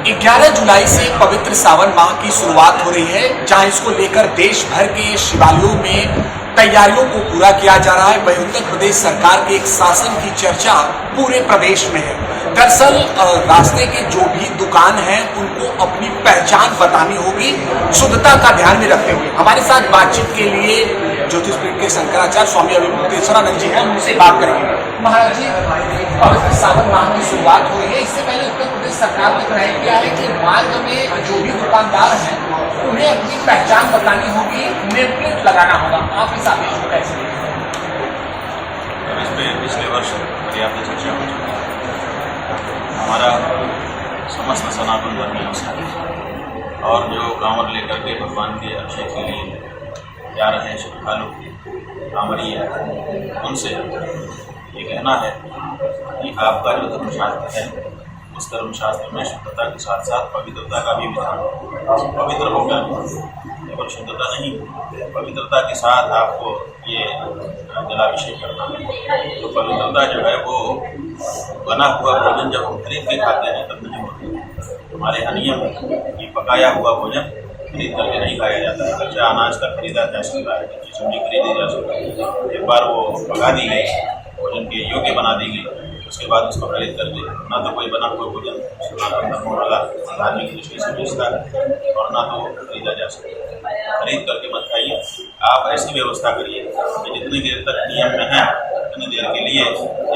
11 जुलाई से पवित्र सावन माह की शुरुआत हो रही है, जहां इसको लेकर देश भर के शिवालयों में तैयारियों को पूरा किया जा रहा है। वहीं उत्तर प्रदेश सरकार के एक शासन की चर्चा पूरे प्रदेश में है। दरअसल रास्ते के जो भी दुकान हैं उनको अपनी पहचान बतानी होगी, शुद्धता का ध्यान में रखते हुए। हमारे साथ बातचीत के लिए ज्योतिषपीठ के शंकराचार्य स्वामी अभिमुक्तेश्वरानंद जी हैं, उनसे बात करेंगे। महाराज जी, पवित्र सावन माह की शुरुआत हो रही है, इससे पहले उत्तर प्रदेश सरकार ने तय किया है कि मार्ग में जो भी दुकानदार हैं उन्हें अपनी पहचान बतानी होगी, नेम प्लेट लगाना होगा। आप इस आदेश को कैसे देखते हैं? इसमें पिछले वर्ष पर्याप्त चर्चा हो चुकी है। हमारा समस्त सनातन धर्म और जो कांवर लेकर के भगवान के अभिषेक के लिए जा रहे हैं श्रद्धालु कांवरिया, उनसे ये कहना है कि आपका जो धर्मशास्त्र है उस धर्मशास्त्र में शुद्धता के साथ साथ पवित्रता का भी विधान, पवित्र होकर केवल शुद्धता नहीं, पवित्रता के साथ आपको ये जलाभिषेक करना है। तो पवित्रता जो है वो बना हुआ भोजन जब हम खरीद के खाते हैं तब नहीं होता। हमारे यहाँ नियम है कि पकाया हुआ भोजन खरीद करके नहीं खाया जाता है। कच्चा अनाज का खरीदा जा सकता है, कच्ची सब्जी खरीदी जा सकती है। एक बार वो पका दी गई, भोजन के योग्य बना दी गई, उसके बाद उसको खरीद करके ना तो कोई बना हुआ भोजन सनातन धर्म वाला धार्मिक दृष्टि से बेचता है और ना तो खरीदा जा सकता है। खरीद करके मत खाइए। आप ऐसी व्यवस्था करिए कि जितनी देर तक नियम में है उतनी देर के लिए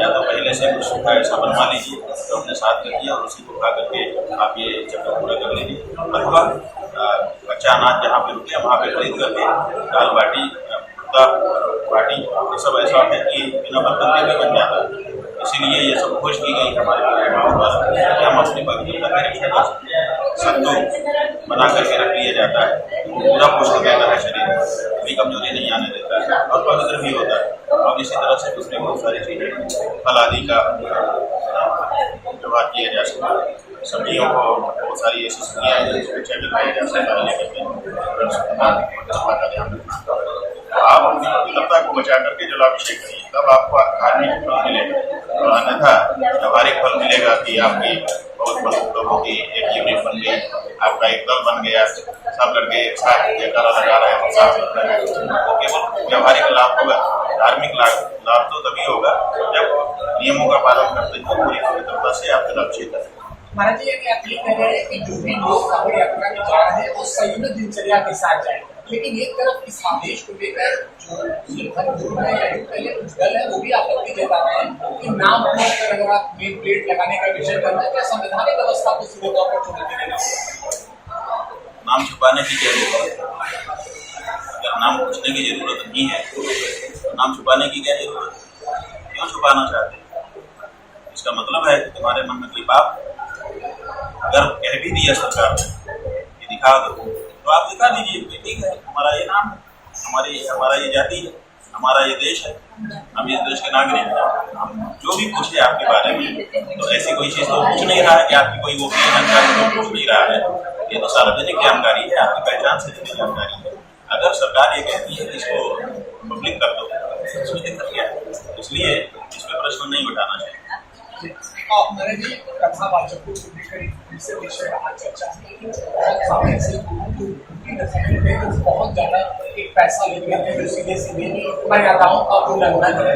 या तो पहले से कुछ सूखा ऐसा बनवा लीजिए तो अपने साथ रखिए और उसी को खा करके आप ये चक्कर पूरा कर लीजिए। अथवा कच्चा अनाज जहाँ पे रुके वहाँ पे खरीद करके दाल बाटी, बाटी, ये सब ऐसा है कि बिना बर्तन के भी बन जाता है। इसीलिए ये सब खोज की गई हमारे गाँव पर, क्या हम अपनी पवित्रता की रक्षा कर सकते हैं। सत्तू बना करके रख लिया जाता है, पूरा पोषण देता है शरीर, कभी कमजोरी नहीं आने देता है और पवित्र भी होता है। और इसी तरह से दूसरी बहुत सारी चीज़ें, फल आदि का व्यवहार किया जा सकता है। सब्जियों को बहुत सारी ऐसी सब्जियाँ हैं जिसको चैनल खाया जा सकता है, लेकिन का ध्यान रखना। आप अपनी पवित्रता को बचा करके जलाभिषेक करिए, तब आपको धार्मिक फल मिलेगा। और अन्यथा व्यवहारिक फल मिलेगा कि आपकी बहुत बड़े लोगों की एक यूनिट बन गई, आपका एक दल बन गया, सब लड़के एक साथ जयकारा लगा रहे हैं, साथ तो केवल व्यवहारिक लाभ होगा। धार्मिक लाभ तो तभी होगा जब नियमों का पालन करते हुए पूरी पवित्रता से आप जलाभिषेक करें। महाराज जी, आप ये कह रहे हैं कि जो भी लोग कांवड़ यात्रा में जा रहे हैं वो संयमित दिनचर्या के साथ जाए, लेकिन एक तरफ इस आदेश को लेकर जो धर्म है या पहले कुछ दल है वो भी आपत्ति जता रहे हैं कि नाम पर अगर आप नेम प्लेट लगाने का विषय करना है, क्या संवैधानिक व्यवस्था को सीधे तौर पर चुनौती देना? नाम छुपाने की क्या जरूरत है? अगर नाम पूछने की जरूरत नहीं है तो नाम छुपाने की क्या जरूरत है? क्यों छुपाना चाहते हैं? इसका मतलब है कि तुम्हारे मन में कोई पाप अगर कह भी दिया सरकार ने कि दिखा दो तो आप दिखा दीजिए, ठीक है, हमारा ये नाम है, हमारा ये जाति है, हमारा ये देश है, हम इस देश के नागरिक हैं। हम जो भी पूछे आपके बारे में तो ऐसी कोई चीज़ तो पूछ नहीं रहा है कि आपकी कोई वो जानकारी तो पूछ नहीं रहा है। ये तो सार्वजनिक जानकारी है, आपकी पहचान से जुड़ी जानकारी है। अगर सरकार ये कहती है कि इसको पब्लिक कर दो तो इसमें दिक्कत क्या है? इसलिए इस पर प्रश्न नहीं उठाना चाहिए। कथावाचकों को लेकर इससे विषय रहा चर्चा बहुत ज्यादा एक पैसा लेते हैं, सीधे मर्यादाओं का उल्लंघन है।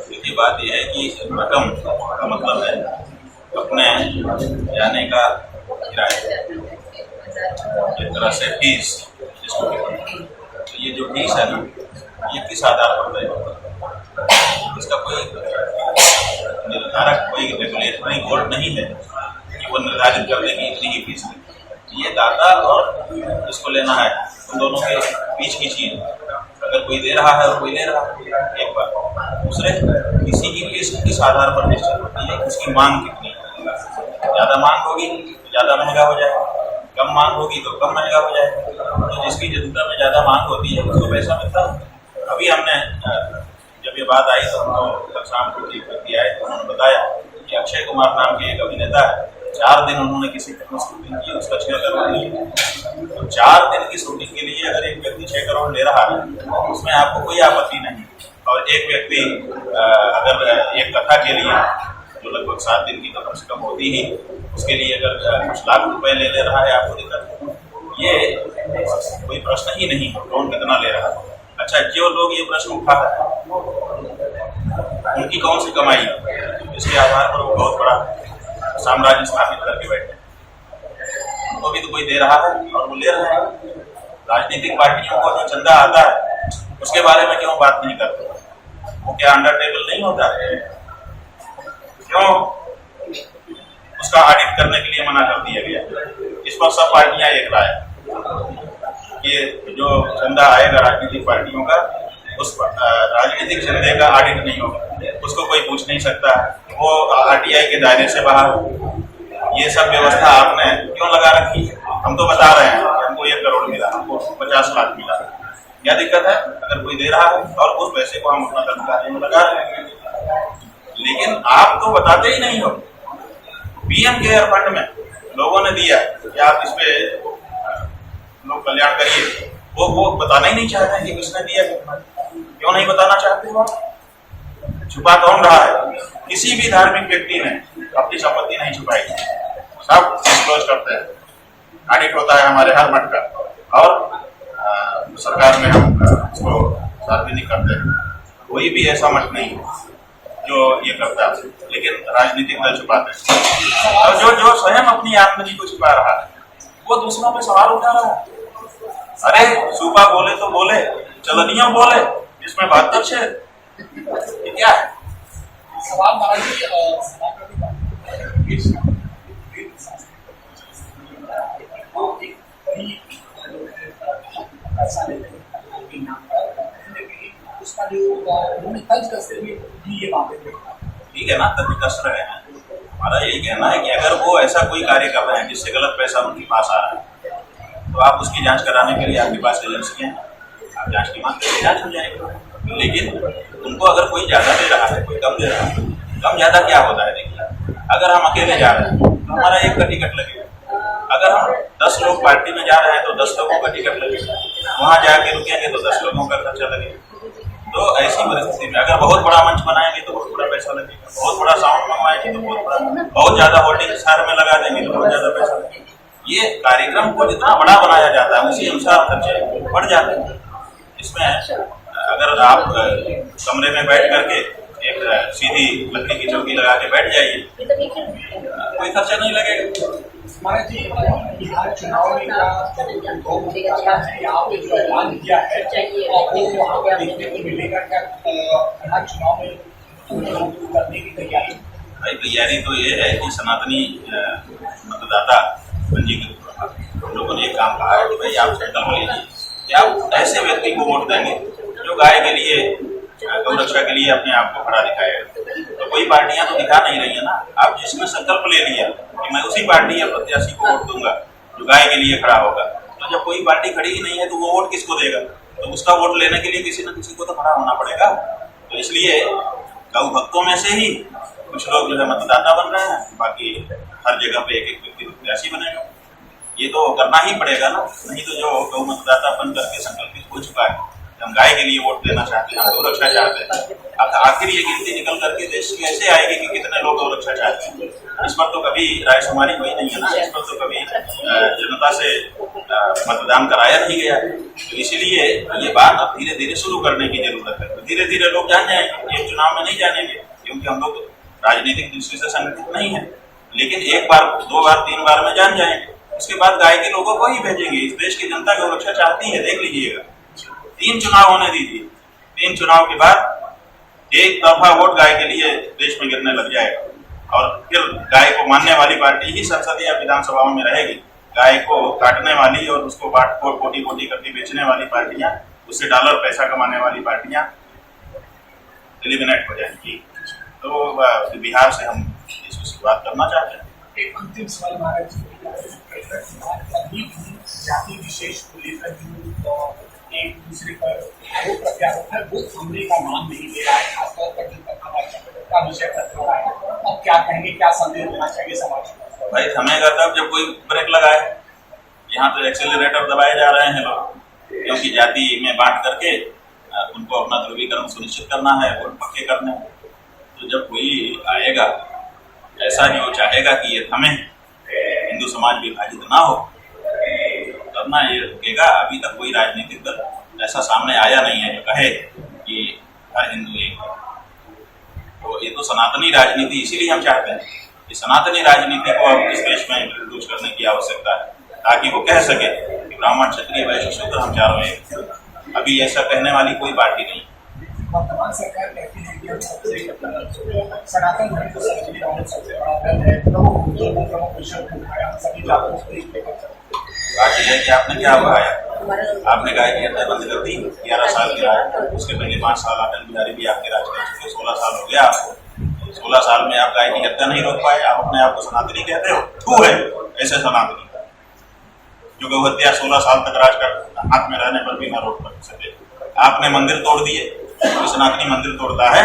देखिए, बात यह है कि रकम का मतलब है अपने जाने का किराया, एक तरह से फीस जिसको कहते हैं। तो ये जो फीस है ना, ये किस आधार पर तय होता है? इसका कोई निर्धारक, कोई रेगुलेटरी बोर्ड नहीं है कि वो निर्धारित कर दे कि इतनी ही फीस है। ये दाता और जिसको लेना है उन दोनों के बीच की चीज। अगर कोई दे रहा है और कोई ले रहा है, एक बार। दूसरे, किसी की फीस किस आधार पर निश्चित होती है? उसकी मांग कितनी है। ज़्यादा मांग होगी तो ज़्यादा महंगा हो जाएगा, कम मांग होगी तो कम महंगा हो जाएगा। तो जिसकी जनता में ज़्यादा मांग होती है उसको पैसा मिलता है। अभी हमने जब ये बात आई तो हमको कल शाम को एक व्यक्ति आए तो उन्होंने बताया कि अक्षय कुमार नाम के एक अभिनेता है, 4 दिन उन्होंने किसी फिल्म शूटिंग की, उसका 6 करोड़ लिया। तो 4 दिन की शूटिंग के लिए अगर एक व्यक्ति 6 करोड़ ले रहा है तो उसमें आपको कोई आपत्ति नहीं। और एक व्यक्ति अगर एक कथा के लिए जो लगभग 7 दिन की तो कम से कम होती ही, उसके लिए अगर कुछ लाख रुपए ले रहा है आपको दिक्कत है, ये कोई प्रश्न ही नहीं है कौन कितना ले रहा है। अच्छा, जो लोग ये प्रश्न उठा रहे हैं उनकी कौन सी कमाई है, इसके आधार पर वो बहुत बड़ा साम्राज्य स्थापित करके बैठे। उनको भी तो कोई दे रहा है और वो ले रहे हैं। राजनीतिक पार्टियों को जो चंदा आता है उसके बारे में क्यों बात नहीं करते? वो क्या अंडर टेबल नहीं होता है? क्यों उसका ऑडिट करने के लिए मना कर दिया गया? इस पर सब पार्टियां एक राय कि जो चंदा आएगा राजनीतिक पार्टियों का, उस राजनीतिक चंदे का ऑडिट नहीं होगा, उसको कोई पूछ नहीं सकता, वो आरटीआई के दायरे से बाहर। ये सब व्यवस्था आपने क्यों लगा रखी है? हम तो बता रहे हैं हमको 1 करोड़ मिला, हमको 50 लाख मिला, क्या दिक्कत है? अगर कोई दे रहा है और उस पैसे को हम अपना कर्मचारी में लगा रहे हैं, लेकिन आप तो बताते ही नहीं हो। पीएम केयर फंड में लोगों ने दिया कि आप इस पे लोग कल्याण करिए, वो बताना ही नहीं चाहते हैं कि किसने दिया, क्यों नहीं बताना चाहते हो? छुपा कौन रहा है? किसी भी धार्मिक व्यक्ति ने अपनी संपत्ति नहीं छुपाई, सब डिस्क्लोज करते हैं। ऑडिट होता है हमारे हर मठ का और सरकार में हम उसको सार्वजनिक करते हैं। कोई भी ऐसा मठ नहीं जो ये करता है, लेकिन राजनीतिक दल छुपाते हैं। और जो स्वयं अपनी आमदनी को छुपा रहा है वो दूसरों पे सवाल उठा रहा है। अरे सूबा बोले तो बोले, चलनियों बोले, इसमें बात दर्ज है, ये क्या है? सवाल महाराज उसका जो उन्होंने तर्ज कसते हुए ये बातें ठीक है ना, तभी कस रहे हैं। हमारा यही कहना है कि अगर वो ऐसा कोई कार्य कर रहे हैं जिससे गलत पैसा उनके पास आ रहा है, तो आप उसकी जांच कराने के लिए आपके पास एजेंसियां हैं, आप जांच की मांग करें, जांच हो जाएगी। लेकिन उनको अगर कोई ज्यादा दे रहा है, कोई कम दे रहा है, कम ज्यादा क्या होता है? देखिए, अगर हम अकेले जा रहे हैं तो हमारा 1 का टिकट लगेगा। अगर हम 10 लोग पार्टी में जा रहे हैं तो 10 लोगों का टिकट लगेगा। वहां जाके रुकेंगे तो 10 लोगों का खर्चा लगेगा। तो ऐसी परिस्थिति में अगर बहुत बड़ा मंच बनाएंगे तो बहुत बड़ा पैसा लगेगा, बहुत बड़ा साउंड मंगवाएंगे तो बहुत ज्यादा होर्डिंग शहर में लगा देंगे तो बहुत ज्यादा पैसा लगेगा। ये कार्यक्रम को जितना बड़ा बनाया जाता है उसी अनुसार खर्चे बढ़ जाते हैं। इसमें अगर आप कमरे में बैठ करके एक सीधी लकड़ी की चौकी लगा के बैठ जाइए, कोई खर्चा नहीं लगेगा। महाराज जी, बिहार चुनाव में जो ऐलान किया है वो वहाँ पर देखने को मिलेगा क्या? बिहार चुनाव में करने की तैयारी? भाई तैयारी तो ये है कि सनातनी मतदाता पंजीकृत हम लोगों ने एक काम कहा है कि भाई आप संकल्प लीजिए कि आप ऐसे व्यक्ति को वोट देंगे जो गाय के लिए, गौ रक्षा के लिए अपने आप को खड़ा दिखाएगा। तो कोई पार्टियां तो दिखा नहीं रही है ना। आप जिसने संकल्प ले लिया कि मैं उसी पार्टी या प्रत्याशी को वोट दूंगा जो गाय के लिए खड़ा होगा, तो जब कोई पार्टी खड़ी ही नहीं है तो वो वोट किसको देगा? तो उसका वोट लेने के लिए किसी न किसी को तो खड़ा होना पड़ेगा। तो इसलिए गौ भक्तों में से ही कुछ लोग जो है मतदाता बन रहे हैं, बाकी हर जगह पे एक व्यक्ति प्रत्याशी बनेगा। ये तो करना ही पड़ेगा ना, नहीं तो जो गौ मतदाता बन करके संकल्पित हो चुका है हम गाय के लिए वोट देना चाहते हैं, हम गौ रक्षा चाहते हैं, अब आखिर ये गिनती निकल करके देश की ऐसे आएगी कि कितने लोग गौ रक्षा चाहते हैं। इस पर तो कभी रायशुमारी हुई नहीं है ना, इस पर तो कभी जनता से मतदान कराया नहीं गया। तो इसीलिए ये बात अब धीरे धीरे शुरू करने की जरूरत है। तो धीरे धीरे लोग जान जाएंगे, ये चुनाव में नहीं जानेंगे क्योंकि हम लोग राजनीतिक दृष्टि से संगठित नहीं है, लेकिन 1 बार 2 बार 3 बार में जान जाएंगे। उसके बाद गाय के लोगों को ही भेजेंगे। इस देश की जनता गौ रक्षा चाहती है, देख लीजिएगा। 3 चुनाव होने दीजिए, 3 चुनाव के बाद एक तरफा वोट गाय के लिए देश में गिरने लग जाएगा और फिर गाय को मानने वाली पार्टी ही संसद या विधानसभाओं में रहेगी। गाय को काटने वाली और उसको पोटी पोटी करके बेचने वाली पार्टियां, उससे डॉलर पैसा कमाने वाली पार्टियां एलिमिनेट हो जाएंगी। तो बिहार से हम इसकी शुरुआत करना चाहते हैं। एक अंतिम सवाल महाराज जी, जाति विशेष को लेकर एक दूसरे पर आरोप प्रत्यारोप है, वो हमले का नाम नहीं ले रहा है, खासतौर पर जो का विषय कर रहा है। अब क्या कहेंगे, क्या संदेश देना चाहिए समाज को? भाई थमेगा तब जब कोई ब्रेक लगाए। यहाँ तो एक्सेलरेटर दबाए जा रहे हैं लोग, क्योंकि जाति में बांट करके उनको अपना ध्रुवीकरण सुनिश्चित करना है, वोट पक्के करने हैं। तो जब कोई आएगा ऐसा जो चाहेगा कि ये थमे, हिंदू समाज विभाजित ना हो, तब ना ये रुकेगा। अभी तक कोई राजनीतिक दल ऐसा सामने आया नहीं है जो कहे कि हर हिंदू एक है। तो ये तो सनातनी राजनीति, इसीलिए हम चाहते हैं कि सनातनी राजनीति को अब इस देश में इंट्रोड्यूस करने की आवश्यकता है, ताकि वो कह सके कि ब्राह्मण, क्षत्रिय, वैश्य, शूद्र हम चारों एक। अभी ऐसा कहने वाली कोई पार्टी नहीं। वर्तमान सरकार कहती है कि सबसे सनातन धर्म को सबसे बड़ा दल है, प्रमुख विषय को उठाया, सभी जातों को एक लेकर चलते। बात यह है कि आपने क्या उठाया? आपने कहा कि हत्या बंद कर दी, 11 साल की राज। उसके पहले 5 साल अटल बिहारी भी आपके राज कर चुके, 16 साल हो गया आपको। 16 साल में आप गाय की हत्या नहीं रोक पाए। आप अपने आप को सनातनी कहते हो? तू है ऐसे सनातनी जो गौ हत्या 16 साल तक राज कर हाथ में रहने पर भी न रोक सके। आपने मंदिर तोड़ दिए, तो सनातनी मंदिर तोड़ता है?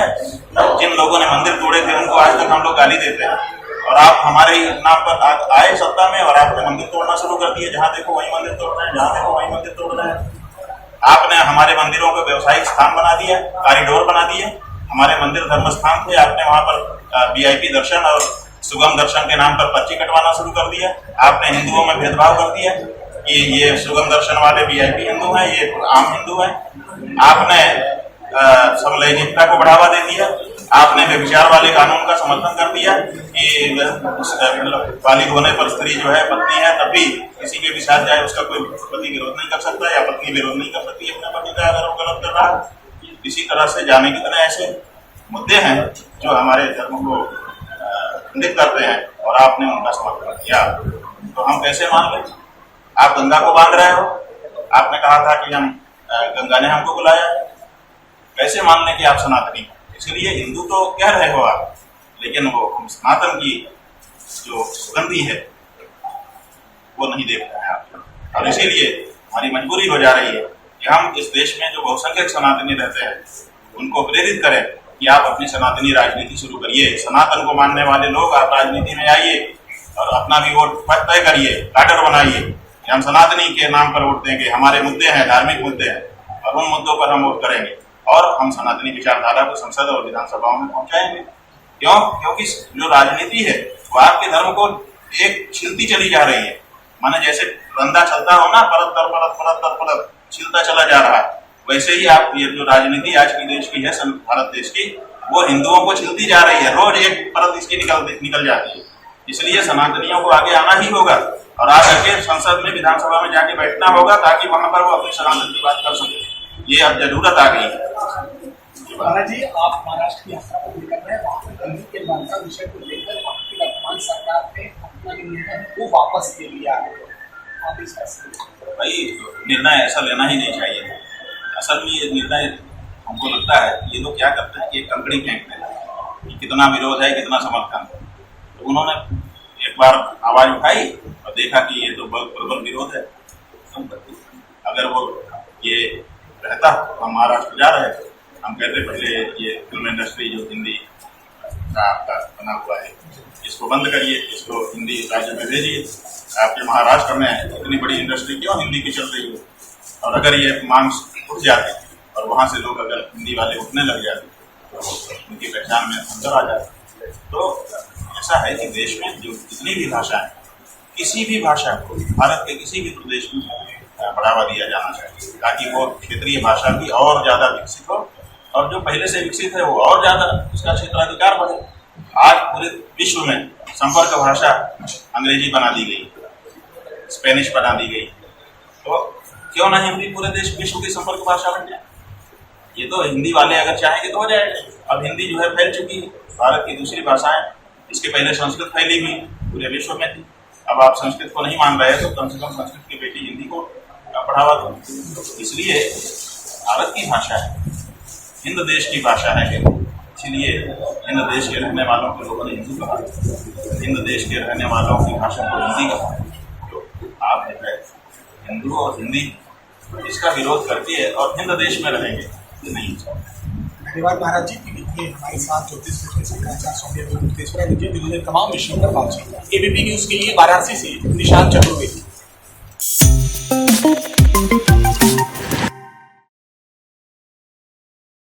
जिन लोगों ने मंदिर तोड़े थे उनको आज तक हम लोग गाली देते हैं, और आप हमारे ही नाम पर आए सत्ता में और आपने मंदिर तोड़ना शुरू कर दिए। जहां देखो वही मंदिर तोड़ना है, जहां देखो वही मंदिर तोड़ना है। आपने हमारे मंदिरों को व्यावसायिक स्थान बना दिया, कॉरिडोर बना दिए। हमारे मंदिर धर्म स्थान थे, आपने वहां पर VIP दर्शन और सुगम दर्शन के नाम पर पर्ची कटवाना शुरू कर दिया। आपने हिंदुओं में भेदभाव कर दिया कि ये सुगम दर्शन वाले VIP हिंदू हैं, ये आम हिंदू हैं। आपने समलैंगिकता को बढ़ावा दे दिया। आपने व्यभिचार वाले कानून का समर्थन कर दिया कि बालिग होने पर स्त्री जो है पत्नी है, तब भी किसी के भी साथ जाए उसका कोई पति विरोध नहीं कर सकता, या पत्नी विरोध नहीं कर सकती अपने पति का अगर वो गलत कर रहा है। इसी तरह से जाने कितने ऐसे मुद्दे हैं जो हमारे धर्म को खंडित करते हैं, और आपने उनका समर्थन किया। तो हम कैसे मान लें? आप गंगा को बांध रहे हो। आपने कहा था कि हम गंगा ने हमको बुलाया। कैसे मान लें कि आप सनातनी हो? इसलिए हिंदू तो कह रहे हो आप, लेकिन वो सनातन की जो सुगंधी है वो नहीं देख रहे हैं आप। और इसीलिए हमारी मजबूरी हो जा रही है कि हम इस देश में जो बहुसंख्यक सनातनी रहते हैं उनको प्रेरित करें कि आप अपनी सनातनी राजनीति शुरू करिए। सनातन को मानने वाले लोग आप राजनीति में आइए और अपना भी वोट तय करिए, कार्डर बनाइए। हम सनातनी के नाम पर वोट देंगे, हमारे मुद्दे हैं, धार्मिक मुद्दे हैं, और उन मुद्दों पर हम वोट करेंगे, और हम सनातनी विचारधारा को संसद और विधानसभाओं में पहुंचाएंगे। क्यों? क्योंकि जो राजनीति है वो आपके धर्म को एक छिलती चली जा रही है। माने जैसे रंदा चलता हो ना, परत तर परत परत तर परत छिलता चला जा रहा है, वैसे ही आप ये जो राजनीति आज की देश की है, भारत देश की, वो हिंदुओं को छिलती जा रही है। रोज एक परत इसकी निकल जाती है। इसलिए सनातनियों को आगे आना ही होगा और आकर के संसद में, विधानसभा में जाके बैठना होगा, ताकि वहां पर वो अपनी सनातन की बात कर सके। ये अब जरूरत आ गई है। जी, आप महाराष्ट्र की यात्रा को लेकर रहे हैं, वहाँ पर हिंदी के बांधा विषय को लेकर वहाँ की वर्तमान सरकार ने अपना निर्णय को वापस ले लिया है। आप इस फैसले भाई, निर्णय ऐसा लेना ही नहीं चाहिए। असल में ये निर्णय हमको लगता है ये लोग क्या करते हैं कि एक कंकड़ी फेंकते हैं कि कितना विरोध है, कितना समर्थन। तो उन्होंने एक बार आवाज उठाई और देखा कि ये तो प्रबल विरोध है। अगर वो ये रहता तो हम महाराष्ट्र जा रहे थे, हम कहते पहले ये फिल्म इंडस्ट्री जो हिंदी का आपका बना हुआ है इसको बंद करिए, इसको हिंदी राज्य में भेजिए। आपके महाराष्ट्र में इतनी बड़ी इंडस्ट्री क्यों हिंदी की चल रही है? और अगर ये मांग उठ जाती और वहाँ से लोग अगर हिंदी वाले उठने लग जाते तो उनकी पहचान में अंतर आ जाता। तो ऐसा है कि देश में जो जितनी भी भाषा है, किसी भी भाषा को भारत के किसी भी प्रदेश में बढ़ावा दिया जाना चाहिए, ताकि वो क्षेत्रीय भाषा भी और ज्यादा विकसित हो, और जो पहले से विकसित है वो और ज्यादा उसका क्षेत्राधिकार बढ़े। आज पूरे विश्व में संपर्क भाषा अंग्रेजी बना दी गई, स्पेनिश बना दी गई, तो क्यों ना हिंदी पूरे देश विश्व की संपर्क भाषा बन जाए? ये तो हिंदी वाले अगर चाहेंगे तो हो जाएगा। अब हिंदी जो है फैल चुकी है, भारत की दूसरी भाषाएं, इसके पहले संस्कृत फैली हुई पूरे विश्व में थी। अब आप संस्कृत को नहीं मान रहे तो कम से कम संस्कृत की बेटी हिंदी को बढ़ावा दो। इसलिए भारत की भाषा है, हिंद देश की भाषा है, इसलिए हिंद देश के रहने वालों के लोगों ने हिंदी कहा, हिंद देश के रहने वालों की भाषा को हिंदी कहा। तो आप हिंदू और हिंदी इसका विरोध करती है और हिंद देश में रहेंगे, ये नहीं चाहते। धन्यवाद महाराज जी कि हमारे साथ ज्योतिष शंकराचार्य स्वामी दिल्ली में तमाम विषयों पर बातचीत। ABP न्यूज के लिए वाराणसी से निशांत चतुर्वेदी।